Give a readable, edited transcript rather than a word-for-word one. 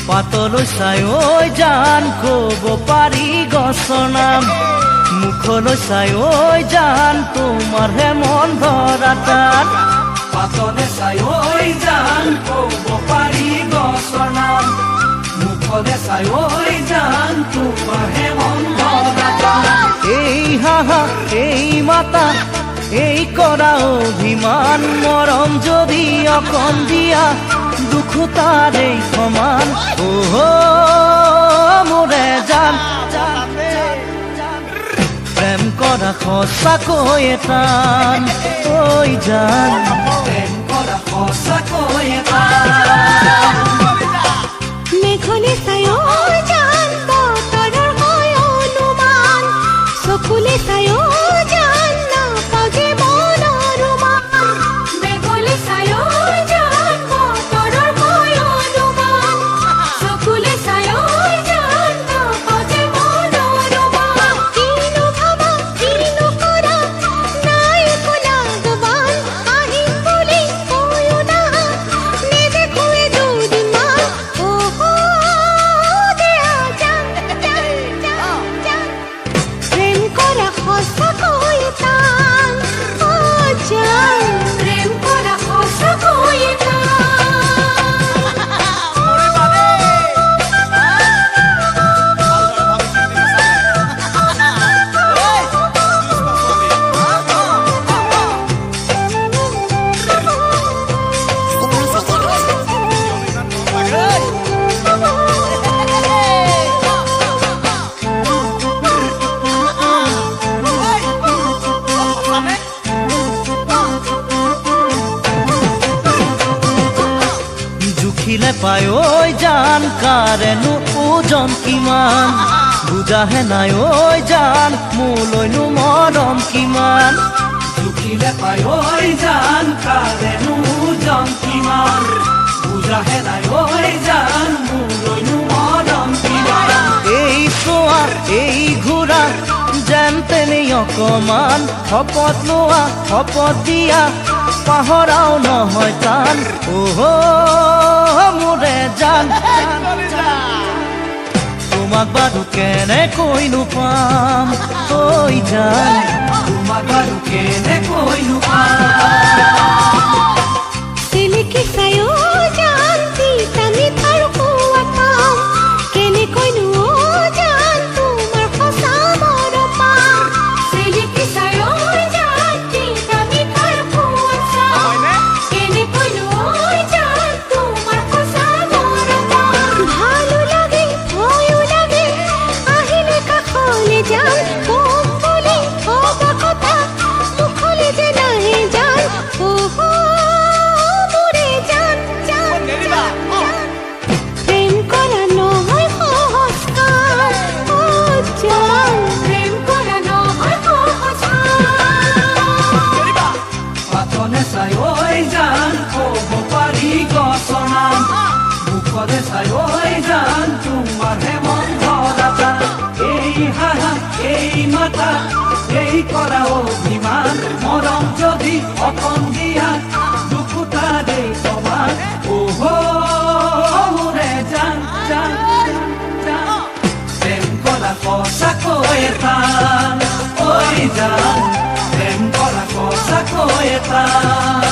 পাতলৈ চাই ঐ জান ক'ব পাৰি গছৰ নাম মুখলৈ চাই ঐ জান তোমাৰহে মন ধৰা টান পাতলে চাই ঐ জান ক'ব পাৰি গছৰ নাম মুখলে চাই ঐ জান তোমাৰহে মন ধৰা টান এই হাহা এই মাতা এই কৰা অভিমান মৰম যদি অকণ দিয়া দুখো তাৰে সমান মোৰে জান প্ৰেম কৰা সঁচাকৈ টান ঐ জান প্ৰেম কৰা সঁচাকৈ টান মেঘলে চাই ঐ জান বতৰৰ হয় অনুমান চকুলে চাই ঐ জান নাপাগে মনৰ ৰোমান মেঘলে চাই ঐ জান বতৰৰ হয় অনুমান চকুলে চাই ঐ জান নাপাগে মনৰ ৰোমান কিনো ভাবা কিনো কৰা নাই কোলা জবান আহিম বুলি কৈও নাহা নেদেখোৱে দুদিনমান প্ৰেম কৰা সঁচাকৈ টান জান প্ৰেম কৰা সঁচাকৈ জুখিলে পাই ঐ জান কাৰেনো ওজন কিমান বুজাহে নাই ঐ জান মোলৈনো মৰম কিমান জুখিলে পাই ঐ জান কাৰেনো ওজন কিমান বুজাহে নাই ঐ জান মোলৈনো মৰম কিমান এই চোৱা এই ঘূৰা যেন তেনেই অকমান শপত লোৱা শপত দিয়া পাহৰাও নহয় টান মোৰে জান তোমাক বাৰু কেনেকৈনো পাম ঐ জান তোমাক বাৰু কেনেকৈনো পাম চিলিকি চাই ঐ জান তিতা মিঠাৰ খোৱা পাম কেনেকৈনো জান তোমাৰ সঁচা মৰম পাম চিলিকি চাই ঐ জান তিতা মিঠাৰ খোৱা চাম কেনেকৈনো জান তোমাৰ সঁচা মৰম পাম ভালো লাগে ভয়ো লাগে আহিলে কাষলে যাম কম বুলি ভবা কথা মুখলে যে নাহে জান মোৰে জান জান প্ৰেম কৰা নহয় সহজ কাম জান প্ৰেম কৰা নহয় সহজ কাম পাতলে চাই ঐ জান ক'ব পাৰি গছৰ নাম মুখলে চাই ঐ জান তোমাৰহে মন ধৰা টান এই হাহা এই মাথা এই কৰা অভিমান মৰম যদি অকণ দিয়া দুখো তাৰে সমান মোৰে জান জান জান প্ৰেম কৰা সঁচাকৈ টান ঐ জান প্ৰেম কৰা সঁচাকৈ টান